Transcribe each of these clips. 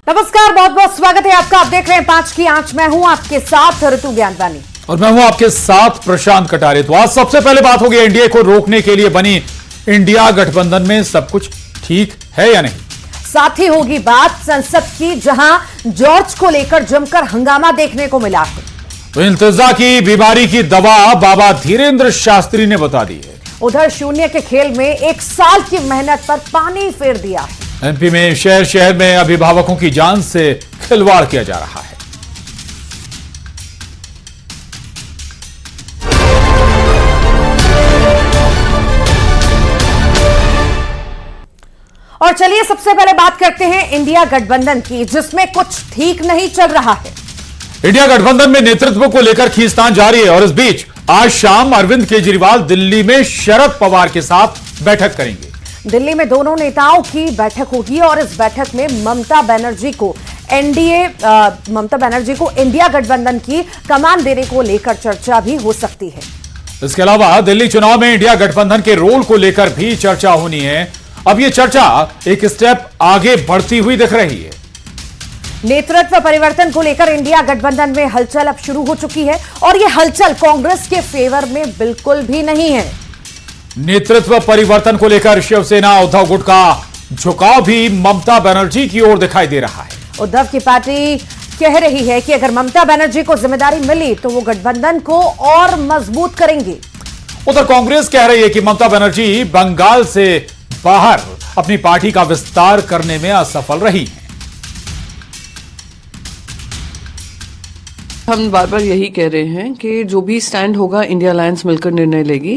नमस्कार, बहुत बहुत स्वागत है आपका। आप देख रहे हैं 5 की आंच। मैं हूं आपके साथ ऋतु ज्ञानवानी और मैं हूं आपके साथ प्रशांत कटारे। तो आज सबसे पहले बात होगी एनडीए को रोकने के लिए बनी इंडिया गठबंधन में सब कुछ ठीक है या नहीं। साथ ही होगी बात संसद की, जहां जॉर्ज को लेकर जमकर हंगामा देखने को मिला है। तो इंतजा की बीमारी की दवा बाबा धीरेन्द्र शास्त्री ने बता दी है। उधर शून्य के खेल में 1 साल की मेहनत पर पानी फेर दिया है। एमपी में शहर शहर में अभिभावकों की जान से खिलवाड़ किया जा रहा है। और चलिए सबसे पहले बात करते हैं इंडिया गठबंधन की, जिसमें कुछ ठीक नहीं चल रहा है। इंडिया गठबंधन में नेतृत्व को लेकर खींचतान जारी है और इस बीच आज शाम अरविंद केजरीवाल दिल्ली में शरद पवार के साथ बैठक करेंगे। दिल्ली में दोनों नेताओं की बैठक होगी और इस बैठक में ममता बनर्जी को इंडिया गठबंधन की कमान देने को लेकर चर्चा भी हो सकती है। इसके अलावा दिल्ली चुनाव में इंडिया गठबंधन के रोल को लेकर भी चर्चा होनी है। अब यह चर्चा एक स्टेप आगे बढ़ती हुई दिख रही है। नेतृत्व परिवर्तन को लेकर इंडिया गठबंधन में हलचल अब शुरू हो चुकी है और यह हलचल कांग्रेस के फेवर में बिल्कुल भी नहीं है। नेतृत्व परिवर्तन को लेकर शिवसेना उद्धव गुट का झुकाव भी ममता बनर्जी की ओर दिखाई दे रहा है। उद्धव की पार्टी कह रही है कि अगर ममता बनर्जी को जिम्मेदारी मिली तो वो गठबंधन को और मजबूत करेंगे। उधर कांग्रेस कह रही है कि ममता बनर्जी बंगाल से बाहर अपनी पार्टी का विस्तार करने में असफल रही है। हम बार बार यही कह रहे हैं कि जो भी स्टैंड होगा इंडिया अलायंस मिलकर निर्णय लेगी,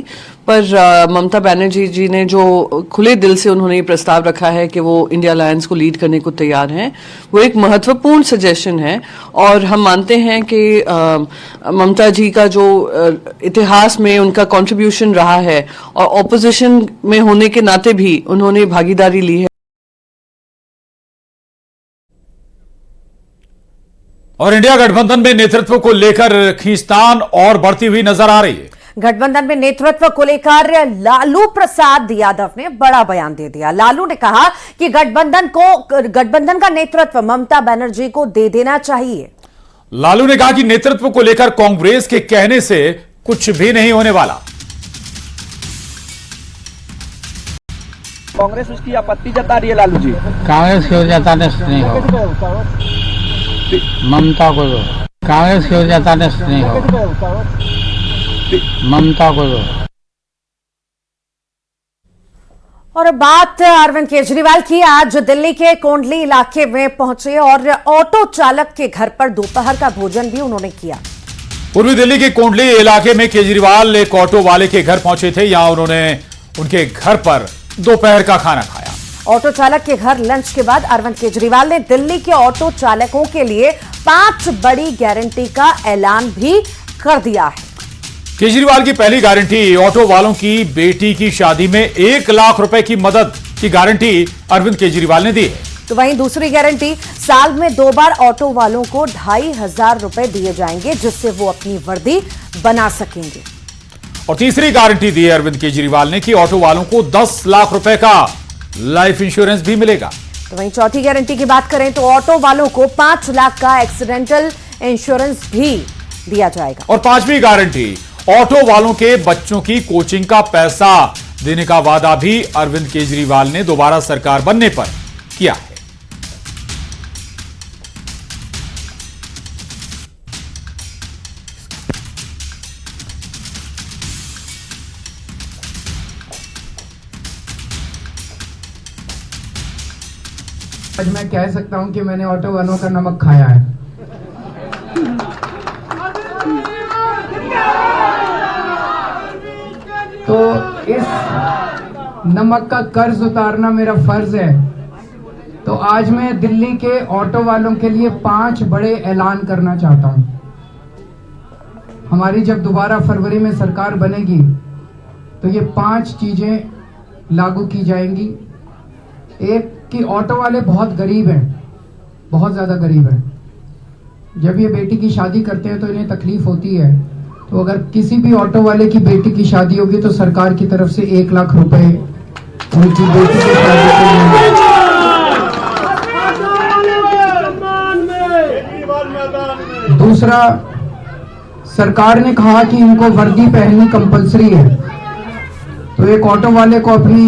पर ममता बनर्जी जी ने जो खुले दिल से उन्होंने ये प्रस्ताव रखा है कि वो इंडिया अलायंस को लीड करने को तैयार हैं, वो एक महत्वपूर्ण सजेशन है। और हम मानते हैं कि ममता जी का जो इतिहास में उनका कंट्रीब्यूशन रहा है और ऑपोजिशन में होने के नाते भी उन्होंने भागीदारी ली है। और इंडिया गठबंधन में नेतृत्व को लेकर खींचतान और बढ़ती हुई नजर आ रही है। गठबंधन में नेतृत्व को लेकर लालू प्रसाद यादव ने बड़ा बयान दे दिया। लालू ने कहा कि गठबंधन का नेतृत्व ममता बनर्जी को दे देना चाहिए। लालू ने कहा कि नेतृत्व को लेकर कांग्रेस के कहने से कुछ भी नहीं होने वाला। कांग्रेस उसकी आपत्ति जता रही है। लालू जी कांग्रेस की जताने से नहीं हो, ममता को दो। कांग्रेस की जताने से नहीं हो, ममता को दो। और बात अरविंद केजरीवाल की। आज दिल्ली के कोंडली इलाके में पहुंचे और ऑटो चालक के घर पर दोपहर का भोजन भी उन्होंने किया। पूर्वी दिल्ली के कोंडली इलाके में केजरीवाल एक ऑटो वाले के घर पहुंचे थे। यहां उन्होंने उनके घर पर दोपहर का खाना खाया। ऑटो चालक के घर लंच के बाद अरविंद केजरीवाल ने दिल्ली के ऑटो चालकों के लिए 5 बड़ी गारंटी का ऐलान भी कर दिया है। केजरीवाल की पहली गारंटी ऑटो वालों की बेटी की शादी में 1 लाख रुपए की मदद की गारंटी अरविंद केजरीवाल ने दी है। तो वहीं दूसरी गारंटी, साल में 2 बार ऑटो वालों को 2,500 रुपए दिए जाएंगे, जिससे वो अपनी वर्दी बना सकेंगे। और तीसरी गारंटी दी है अरविंद केजरीवाल ने कि ऑटो वालों को 10 लाख रुपए का लाइफ इंश्योरेंस भी मिलेगा। तो वहीं चौथी गारंटी की बात करें तो ऑटो वालों को 5 लाख का एक्सीडेंटल इंश्योरेंस भी दिया जाएगा। और 5वीं गारंटी, ऑटो वालों के बच्चों की कोचिंग का पैसा देने का वादा भी अरविंद केजरीवाल ने दोबारा सरकार बनने पर किया है। आज मैं कह सकता हूं कि मैंने ऑटो वालों का नमक खाया है। तो इस नमक का कर्ज उतारना मेरा फर्ज है। तो आज मैं दिल्ली के ऑटो वालों के लिए 5 बड़े ऐलान करना चाहता हूं। हमारी जब दोबारा फरवरी में सरकार बनेगी तो ये 5 चीजें लागू की जाएंगी। एक कि ऑटो वाले बहुत गरीब हैं, बहुत ज़्यादा गरीब हैं। जब ये बेटी की शादी करते हैं तो इन्हें तकलीफ होती है। तो अगर किसी भी ऑटो वाले की बेटी की शादी होगी तो सरकार की तरफ से 1 लाख रुपए उनकी बेटी की शादी के लिए दूसरा, सरकार ने कहा कि इनको वर्दी पहननी कंपलसरी है, तो एक ऑटो वाले को अपनी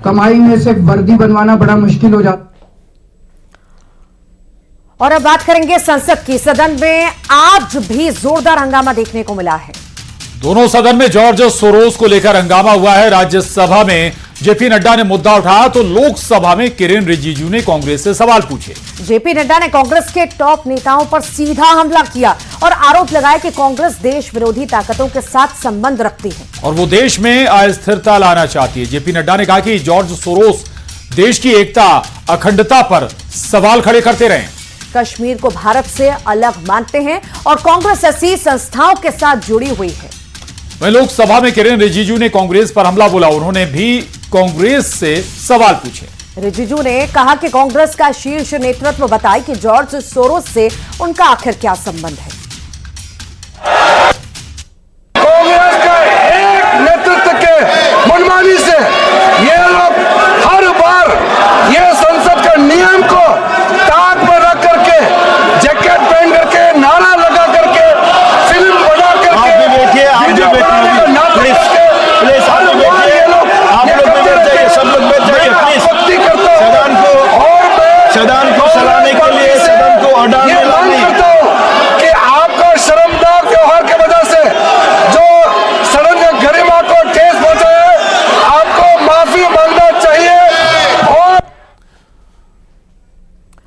कमाई में से वर्दी बनवाना बड़ा मुश्किल हो जाता। और अब बात करेंगे संसद की। सदन में आज भी जोरदार हंगामा देखने को मिला है। दोनों सदन में जॉर्ज सोरोस को लेकर हंगामा हुआ है। राज्यसभा में जेपी नड्डा ने मुद्दा उठाया तो लोकसभा में किरेन रिजिजू ने कांग्रेस से सवाल पूछे। जेपी नड्डा ने कांग्रेस के टॉप नेताओं पर सीधा हमला किया और आरोप लगाया कि कांग्रेस देश विरोधी ताकतों के साथ संबंध रखती है और वो देश में अस्थिरता लाना चाहती है। जेपी नड्डा ने कहा कि जॉर्ज सोरोस देश की एकता, अखंडता पर सवाल खड़े करते रहे। कश्मीर को भारत से अलग मानते हैं और कांग्रेस ऐसी संस्थाओं के साथ जुड़ी हुई है। वहीं लोकसभा में किरेन रिजिजू ने कांग्रेस पर हमला बोला। उन्होंने भी कांग्रेस से सवाल पूछे। रिजिजू ने कहा कि कांग्रेस का शीर्ष नेतृत्व बताए कि जॉर्ज सोरोस से उनका आखिर क्या संबंध है। कांग्रेस के एक नेतृत्व के मनमानी से ये लोग हर बार ये संसद के नियम को ताक पर रख करके, जैकेट पहन करके, नारा लगा करके, फिल्म बना करके, वीडियो बना करके, नाच करके, हर बार ये लोग सब लोग बैठ जाइए प्लीज। आपत्ति करता हूं और सदन को चलाने के लिए सदन को अडाने करता हूं कि आपका शर्मनाक व्यवहार की वजह से जो सदन की गरिमा को ठेस पहुंचा है, आपको माफी मांगना चाहिए।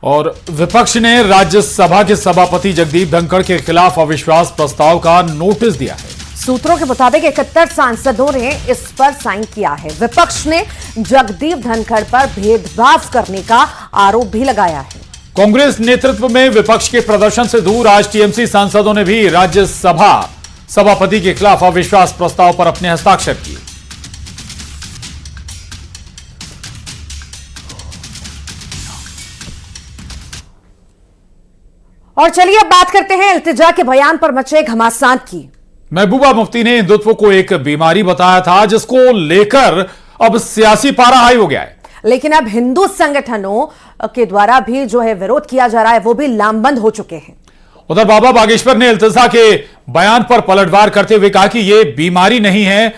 और विपक्ष ने राज्यसभा के सभापति जगदीप धनखड़ के खिलाफ अविश्वास प्रस्ताव का नोटिस दिया है। सूत्रों के मुताबिक 71 सांसदों ने इस पर साइन किया है। विपक्ष ने जगदीप धनखड़ पर भेदभाव करने का आरोप भी लगाया है। कांग्रेस नेतृत्व में विपक्ष के प्रदर्शन से दूर आज टीएमसी सांसदों ने भी राज्यसभा सभापति के खिलाफ अविश्वास प्रस्ताव पर अपने हस्ताक्षर किए। और चलिए अब बात करते हैं इल्तिजा के बयान पर मचे घमासान की। महबूबा मुफ्ती ने हिंदुत्व को एक बीमारी बताया था, जिसको लेकर अब सियासी पारा हाई हो गया है। लेकिन अब हिंदू संगठनों के द्वारा भी जो है विरोध किया जा रहा है, वो भी लामबंद हो चुके हैं। उधर बाबा बागेश्वर ने इल्तिजा के बयान पर पलटवार करते हुए कहा कि यह बीमारी नहीं है,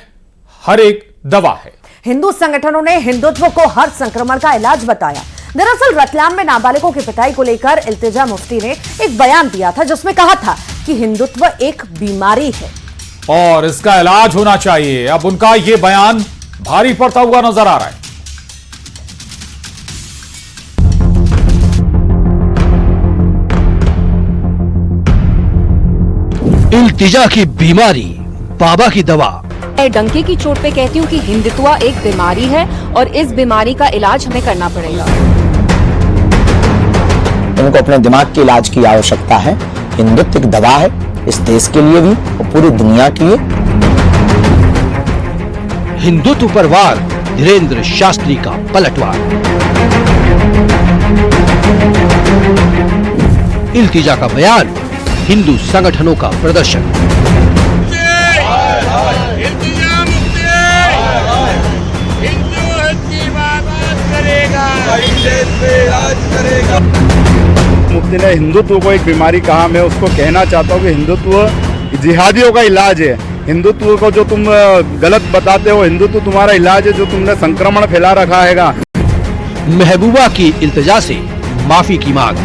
हर एक दवा है। हिंदू संगठनों ने हिंदुत्व को हर संक्रमण का इलाज बताया। दरअसल रतलाम में नाबालिगों की पिटाई को लेकर इल्तिजा मुफ्ती ने एक बयान दिया था, जिसमें कहा था कि हिंदुत्व एक बीमारी है और इसका इलाज होना चाहिए। अब उनका यह बयान भारी पड़ता हुआ नजर आ रहा है। इल्तिजा की बीमारी, बाबा की दवा। मैं डंके की चोट पे कहती हूँ कि हिंदुत्व एक बीमारी है और इस बीमारी का इलाज हमें करना पड़ेगा। उनको अपने दिमाग के इलाज की आवश्यकता है। हिंदुत्व एक दवा है, इस देश के लिए भी और पूरी दुनिया के लिए। हिंदुत्व पर वार, धीरेन्द्र शास्त्री का पलटवार। इल्तिजा का बयान, हिंदू संगठनों का प्रदर्शन। मुफ्ती ने हिंदुत्व को एक बीमारी कहा। मैं उसको कहना चाहता हूँ कि हिंदुत्व जिहादियों का इलाज है। हिंदुत्व को जो तुम गलत बताते हो, हिंदुत्व तुम्हारा इलाज है जो तुमने संक्रमण फैला रखा है। महबूबा की इल्तिजा से माफी की मांग।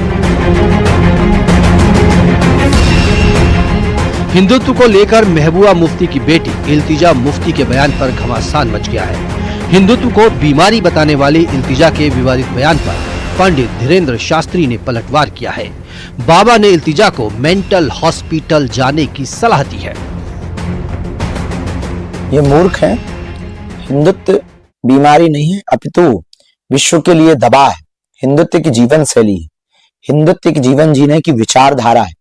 हिंदुत्व को लेकर महबूबा मुफ्ती की बेटी इल्तिजा मुफ्ती के बयान पर घमासान मच गया है। हिंदुत्व को बीमारी बताने वाली इल्तिजा के विवादित बयान पर पंडित धीरेन्द्र शास्त्री ने पलटवार किया है। बाबा ने इल्तिजा को मेंटल हॉस्पिटल जाने की सलाह दी है। ये मूर्ख है। हिंदुत्व बीमारी नहीं है, अपितु विश्व के लिए दवा है। हिंदुत्व की जीवन शैली है, हिंदुत्व की जीवन जीने की विचारधारा है।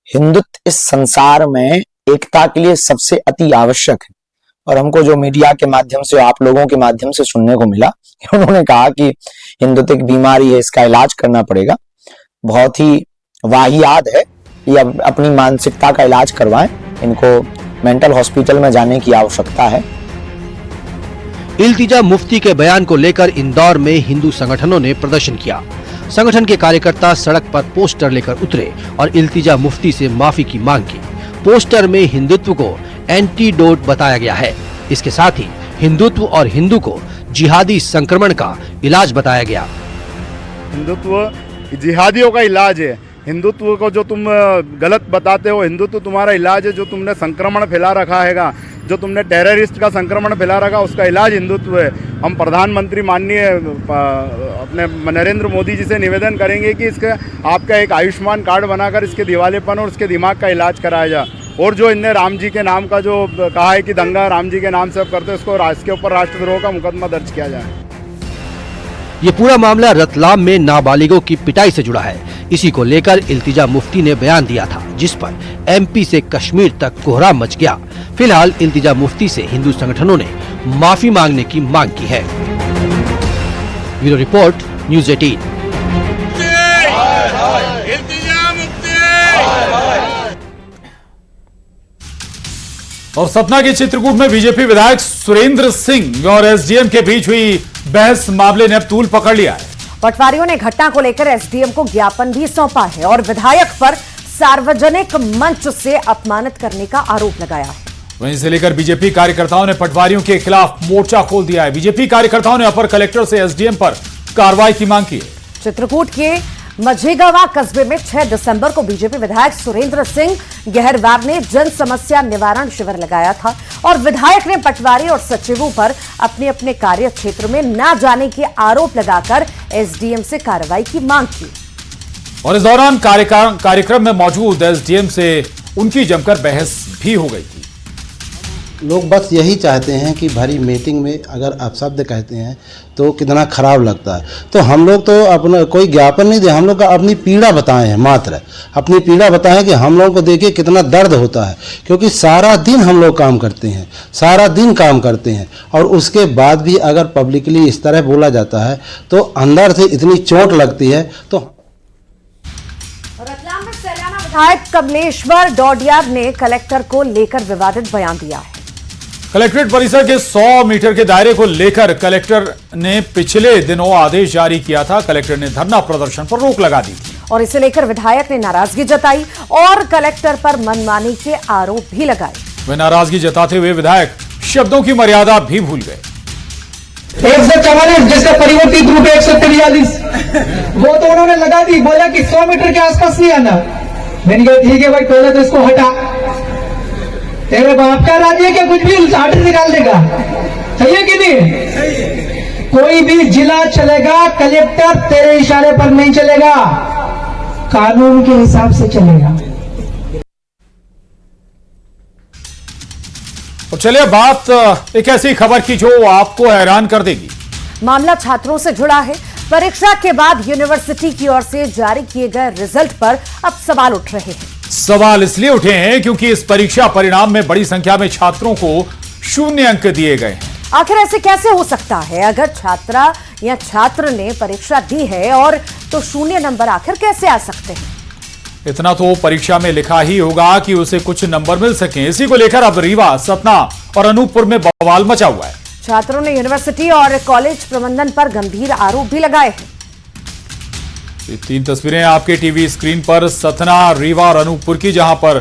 हिंदुत्व इस संसार में एकता के लिए सबसे अति आवश्यक है। और हमको जो मीडिया के माध्यम से, आप लोगों के माध्यम से सुनने को मिला, उन्होंने कहा कि हिंदुत्व की बीमारी है, इसका इलाज करना पड़ेगा, बहुत ही वाहियात है। ये अपनी मानसिकता का इलाज करवाएं, इनको मेंटल हॉस्पिटल में जाने की आवश्यकता है। इल्तिजा मुफ्ती के बयान को लेकर इंदौर में हिंदू संगठनों ने प्रदर्शन किया। संगठन के कार्यकर्ता सड़क पर पोस्टर लेकर उतरे और इल्तिजा मुफ्ती से माफी की मांग की। पोस्टर में हिंदुत्व को एंटीडोट बताया गया है। इसके साथ ही हिंदुत्व और हिंदू को जिहादी संक्रमण का इलाज बताया गया। हिंदुत्व जिहादियों का इलाज है। हिंदुत्व को जो तुम गलत बताते हो, हिंदुत्व तुम्हारा इलाज है। जो तुमने संक्रमण फैला रखा है, जो तुमने टेररिस्ट का संक्रमण फैला रखा, उसका इलाज हिंदुत्व है। हम प्रधानमंत्री माननीय अपने नरेंद्र मोदी जी से निवेदन करेंगे कि इसके आपका एक आयुष्मान कार्ड बनाकर इसके दिवालेपन और उसके दिमाग का इलाज कराया जाए। और जो इनने राम जी के नाम का जो कहा है कि दंगा राम जी के नाम से अब करते, उसको इसके ऊपर राष्ट्रद्रोह का मुकदमा दर्ज किया जाए। ये पूरा मामला रतलाम में नाबालिगों की पिटाई से जुड़ा है। इसी को लेकर इल्तिजा मुफ्ती ने बयान दिया था, जिस पर एमपी से कश्मीर तक कोहराम मच गया। फिलहाल इल्तिजा मुफ्ती से हिंदू संगठनों ने माफी मांगने की मांग की है। Bureau report, news 18। और सतना के चित्रकूट में बीजेपी विधायक सुरेंद्र सिंह और एसडीएम के बीच हुई बहस मामले ने अब तूल पकड़ लिया है। पटवारियों ने घटना को लेकर एसडीएम को ज्ञापन भी सौंपा है और विधायक पर सार्वजनिक मंच से अपमानित करने का आरोप लगाया है। वहीं इसे लेकर बीजेपी कार्यकर्ताओं ने पटवारियों के खिलाफ मोर्चा खोल दिया है। बीजेपी कार्यकर्ताओं ने अपर कलेक्टर से एसडीएम पर कार्रवाई की मांग की है। चित्रकूट के मझेगावा कस्बे में 6 दिसंबर को बीजेपी विधायक सुरेंद्र सिंह गहरवार ने जन समस्या निवारण शिविर लगाया था और विधायक ने पटवारी और सचिवों पर अपने अपने कार्य क्षेत्र में न जाने के आरोप लगाकर एसडीएम से कार्रवाई की मांग की। और इस दौरान कार्यक्रम में मौजूद एसडीएम से उनकी जमकर बहस भी हो गई थी। लोग बस यही चाहते हैं कि भरी मीटिंग में अगर आप शब्द कहते हैं तो कितना खराब लगता है। तो हम लोग तो अपना कोई ज्ञापन नहीं दे, हम लोग का अपनी पीड़ा बताए हैं, मात्र अपनी पीड़ा बताएं कि हम लोगों को देखिए कितना दर्द होता है, क्योंकि सारा दिन हम लोग काम करते हैं, सारा दिन काम करते हैं और उसके बाद भी अगर पब्लिकली इस तरह बोला जाता है तो अंदर से इतनी चोट लगती है। तो रतलाम में सैलाना विधायक कमलेश्वर डोडियार ने कलेक्टर को लेकर विवादित बयान दिया है। कलेक्ट्रेट परिसर के 100 मीटर के दायरे को लेकर कलेक्टर ने पिछले दिनों आदेश जारी किया था। कलेक्टर ने धरना प्रदर्शन पर रोक लगा दी थी और इसे लेकर विधायक ने नाराजगी जताई और कलेक्टर पर मनमानी के आरोप भी लगाए। वे नाराजगी जताते हुए विधायक शब्दों की मर्यादा भी भूल गए। 144 जिसका परिवर्तित रूप 143 वो तो उन्होंने लगा दी, बोला कि 100 मीटर के आसपास नहीं आना। मैंने कहा ठीक है भाई, पहले तो इसको हटा, तेरे बाप का राज्य क्या कुछ भी उल्टा निकाल देगा, सही है कि नहीं? कोई भी जिला चलेगा, कलेक्टर तेरे इशारे पर नहीं चलेगा, कानून के हिसाब से चलेगा। और चलिए बात एक ऐसी खबर की जो आपको हैरान कर देगी। मामला छात्रों से जुड़ा है। परीक्षा के बाद यूनिवर्सिटी की ओर से जारी किए गए रिजल्ट पर अब सवाल उठ रहे हैं। सवाल इसलिए उठे हैं क्योंकि इस परीक्षा परिणाम में बड़ी संख्या में छात्रों को 0 अंक दिए गए हैं। आखिर ऐसे कैसे हो सकता है? अगर छात्रा या छात्र ने परीक्षा दी है और तो 0 नंबर आखिर कैसे आ सकते हैं? इतना तो परीक्षा में लिखा ही होगा कि उसे कुछ नंबर मिल सके। इसी को लेकर अब रीवा, सतना और अनूपपुर में बवाल मचा हुआ है। छात्रों ने यूनिवर्सिटी और कॉलेज प्रबंधन पर गंभीर आरोप भी लगाए हैं। ये 3 तस्वीरें आपके टीवी स्क्रीन पर सतना, रीवा और अनूपपुर की, जहां पर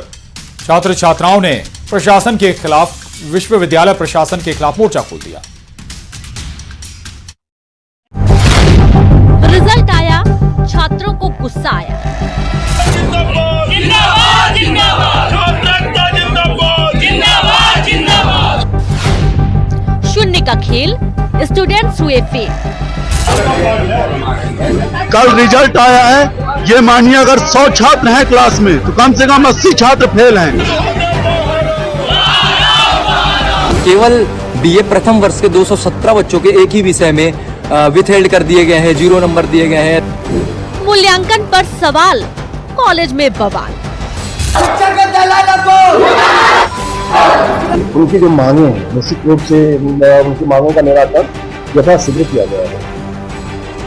छात्र छात्राओं ने प्रशासन के खिलाफ, विश्वविद्यालय प्रशासन के खिलाफ मोर्चा खोल दिया। रिजल्ट आया, छात्रों को गुस्सा आया। जिंदाबाद, जिंदाबाद, जिंदाबाद, जिंदाबाद। 0 का खेल, स्टूडेंट्स हुए फेल। कल रिजल्ट आया है, ये मानिए अगर 100 छात्र हैं क्लास में तो कम से कम 80 छात्र फेल हैं। केवल बीए प्रथम वर्ष के 217 बच्चों के एक ही विषय में विथहेल्ड कर दिए गए हैं, 0 नंबर दिए गए हैं। मूल्यांकन पर सवाल, कॉलेज में बवाल। उनकी जो मांगे हैं निश्चित रूप से उनकी मांगों का निराकरण यथाशीघ्र किया गया है।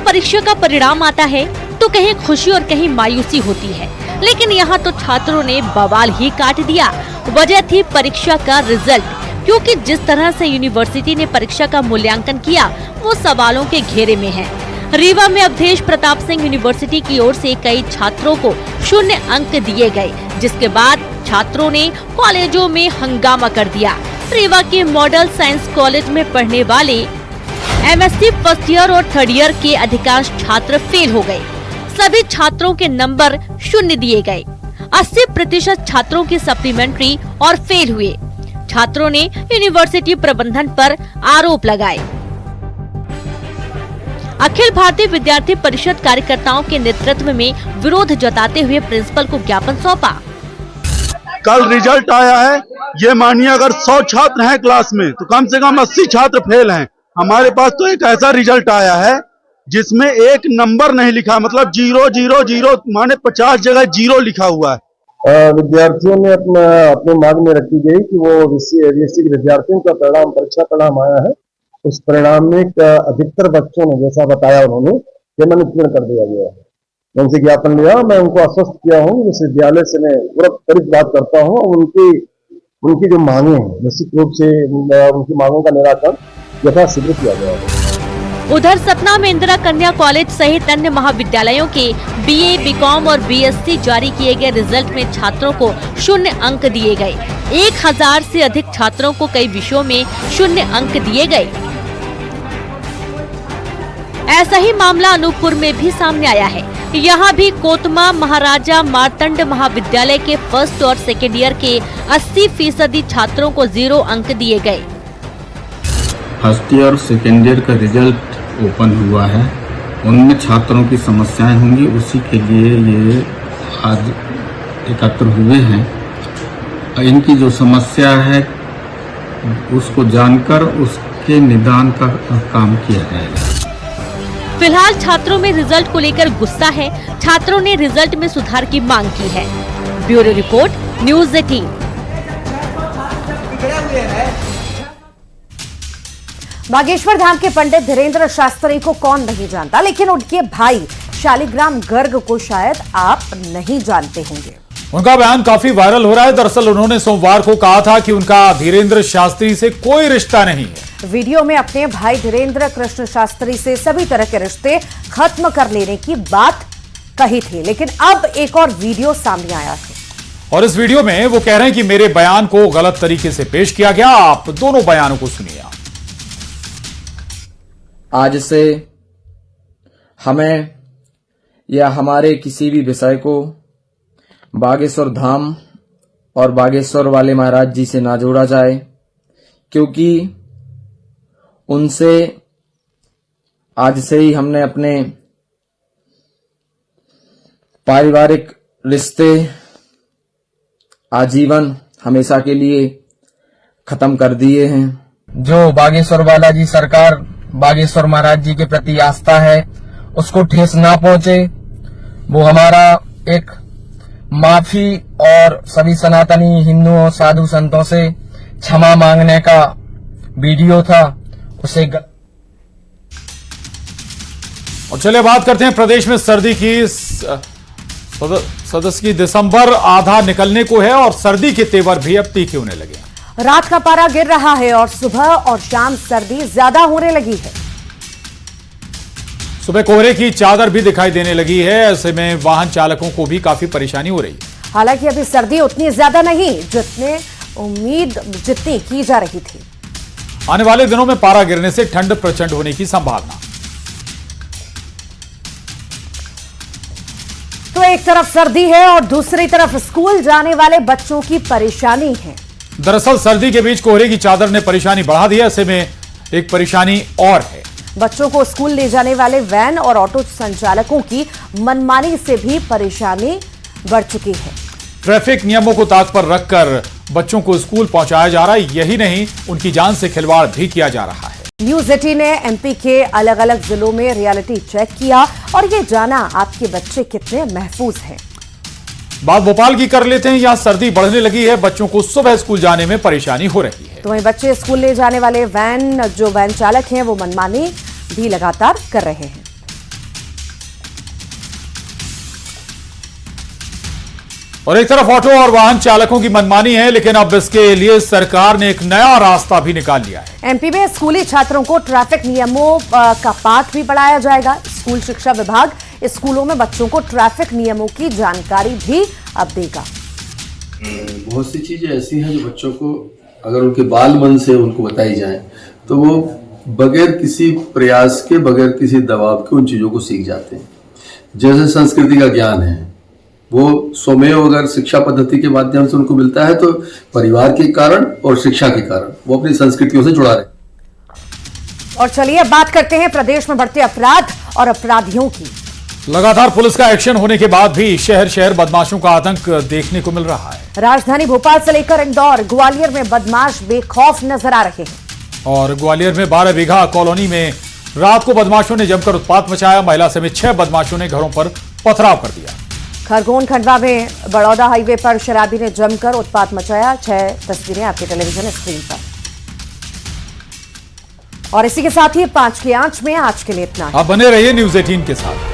परीक्षा का परिणाम आता है तो कहीं खुशी और कहीं मायूसी होती है, लेकिन यहाँ तो छात्रों ने बवाल ही काट दिया। वजह थी परीक्षा का रिजल्ट, क्योंकि जिस तरह से यूनिवर्सिटी ने परीक्षा का मूल्यांकन किया वो सवालों के घेरे में है। रीवा में अवधेश प्रताप सिंह यूनिवर्सिटी की ओर से कई छात्रों को 0 अंक दिए गए, जिसके बाद छात्रों ने कॉलेजों में हंगामा कर दिया। रीवा के मॉडल साइंस कॉलेज में पढ़ने वाले MSc फर्स्ट ईयर और थर्ड ईयर के अधिकांश छात्र फेल हो गए। सभी छात्रों के नंबर 0 दिए गए। 80% छात्रों की सप्लीमेंट्री और फेल हुए। छात्रों ने यूनिवर्सिटी प्रबंधन पर आरोप लगाए। अखिल भारतीय विद्यार्थी परिषद कार्यकर्ताओं के नेतृत्व में विरोध जताते हुए प्रिंसिपल को ज्ञापन सौंपा। कल रिजल्ट आया है, ये मानिए अगर 100 छात्र हैं क्लास में तो कम से कम 80 छात्र फेल हैं। हमारे पास तो एक ऐसा रिजल्ट आया है जिसमें एक नंबर नहीं लिखा, मतलब 0 0 0 माने 50 जगह 0 लिखा हुआ है। विद्यार्थियों ने अपने मांग में रखी गई कि वो बीएससी के विद्यार्थियों का परिणाम, परीक्षा परिणाम आया है, उस परिणाम में अधिकतर बच्चों ने, जैसा बताया उन्होंने, ये मन उत्तीर्ण कर दिया गया है। मैं उनसे ज्ञापन लिया, मैं उनको आश्वस्त किया हूँ, इस विद्यालय से मैं पूरा त्वरित बात करता हूँ। उनकी जो मांगे हैं निश्चित रूप से उनकी मांगों का निराकरण यथाशीघ्र किया गया है। उधर सतना में इंदिरा कन्या कॉलेज सहित अन्य महाविद्यालयों के BA, BCom और BSc जारी किए गए रिजल्ट में छात्रों को 0 अंक दिए गए। 1000 से अधिक छात्रों को कई विषयों में 0 अंक दिए गए। ऐसा ही मामला अनूपपुर में भी सामने आया है। यहाँ भी कोतमा महाराजा मार्तंड महाविद्यालय के फर्स्ट और सेकेंड ईयर के 80% छात्रों को 0 अंक दिए गए। फर्स्ट ईयर और सेकेंड ईयर का रिजल्ट ओपन हुआ है, उनमें छात्रों की समस्याएं होंगी, उसी के लिए ये आज एकत्र हुए हैं। इनकी जो समस्या है उसको जानकर उसके निदान का काम किया जाएगा। फिलहाल छात्रों में रिजल्ट को लेकर गुस्सा है। छात्रों ने रिजल्ट में सुधार की मांग की है। Bureau report, news 18। Bageshwar Dham के पंडित धीरेन्द्र शास्त्री को कौन नहीं जानता, लेकिन उनके भाई शालिग्राम गर्ग को शायद आप नहीं जानते होंगे। उनका बयान काफी वायरल हो रहा है। दरअसल उन्होंने सोमवार को कहा था कि उनका धीरेन्द्र शास्त्री से कोई रिश्ता नहीं है। वीडियो में अपने भाई धीरेन्द्र कृष्ण शास्त्री से सभी तरह के रिश्ते खत्म कर लेने की बात कही थी, लेकिन अब एक और वीडियो सामने आया है और इस वीडियो में वो कह रहे हैं कि मेरे बयान को गलत तरीके से पेश किया गया। आप दोनों बयानों को सुनिए। आज से हमें या हमारे किसी भी विषय को बागेश्वर धाम और बागेश्वर वाले महाराज जी से ना जोड़ा जाए, क्योंकि उनसे आज से ही हमने अपने पारिवारिक रिश्ते आजीवन हमेशा के लिए खत्म कर दिए हैं। जो बागेश्वर वाला जी सरकार बागेश्वर महाराज जी के प्रति आस्था है उसको ठेस ना पहुंचे, वो हमारा एक माफी और सभी सनातनी हिंदुओं साधु संतों से क्षमा मांगने का वीडियो था, उसे और चलिए बात करते हैं प्रदेश में सर्दी की। सदस्य की दिसंबर आधा निकलने को है और सर्दी के तेवर भी अब तीखे होने लगे हैं। रात का पारा गिर रहा है और सुबह और शाम सर्दी ज्यादा होने लगी है। सुबह कोहरे की चादर भी दिखाई देने लगी है। ऐसे में वाहन चालकों को भी काफी परेशानी हो रही है। हालांकि अभी सर्दी उतनी ज्यादा नहीं जितनी की जा रही थी। आने वाले दिनों में पारा गिरने से ठंड प्रचंड होने की संभावना। तो एक तरफ सर्दी है और दूसरी तरफ स्कूल जाने वाले बच्चों की परेशानी है। दरअसल सर्दी के बीच कोहरे की चादर ने परेशानी बढ़ा दी है। ऐसे में एक परेशानी और है। बच्चों को स्कूल ले जाने वाले वैन और ऑटो संचालकों की मनमानी से भी परेशानी बढ़ चुकी है। ट्रैफिक नियमों को ताक पर रखकर बच्चों को स्कूल पहुंचाया जा रहा है। यही नहीं, उनकी जान से खिलवाड़ भी किया जा रहा है। न्यूज़ 18 ने एमपी के अलग अलग जिलों में रियलिटी चेक किया और ये जाना आपके बच्चे कितने महफूज हैं। बात भोपाल की कर लेते हैं। यहाँ सर्दी बढ़ने लगी है, बच्चों को सुबह स्कूल जाने में परेशानी हो रही है। तो वहीं बच्चे स्कूल ले जाने वाले वैन चालक हैं वो मनमानी भी लगातार कर रहे हैं। और एक तरफ ऑटो और वाहन चालकों की मनमानी है, लेकिन अब इसके लिए सरकार ने एक नया रास्ता भी निकाल लिया है। एमपी में स्कूली छात्रों को ट्रैफिक नियमों का पाठ भी पढ़ाया जाएगा। स्कूल शिक्षा विभाग स्कूलों में बच्चों को ट्रैफिक नियमों की जानकारी भी अब देगा। बहुत सी चीजें ऐसी हैं जो बच्चों को अगर उनके बाल मन से उनको बताई जाए तो वो बगैर किसी प्रयास के, बगैर किसी दबाव के उन चीजों को सीख जाते हैं। जैसे संस्कृति का ज्ञान है, वो स्वमेव अगर शिक्षा पद्धति के माध्यम से उनको मिलता है तो परिवार के कारण और शिक्षा के कारण वो अपनी संस्कृतियों से जुड़ा रहे। और चलिए अब बात करते हैं प्रदेश में बढ़ते अपराध और अपराधियों की। लगातार पुलिस का एक्शन होने के बाद भी शहर शहर बदमाशों का आतंक देखने को मिल रहा है। राजधानी भोपाल से लेकर इंदौर, ग्वालियर में बदमाश बेखौफ नजर आ रहे हैं। और ग्वालियर में 12 बीघा कॉलोनी में रात को बदमाशों ने जमकर उत्पात मचाया। महिला समेत 6 बदमाशों ने घरों पर पथराव कर दिया। खरगोन खंडवा में बड़ौदा हाईवे पर शराबी ने जमकर उत्पात मचाया। 6 तस्वीरें आपके टेलीविजन स्क्रीन पर। और इसी के साथ ही 5 की आंच में आज के लिए इतना। आप बने रहिए न्यूज़ 18 के साथ।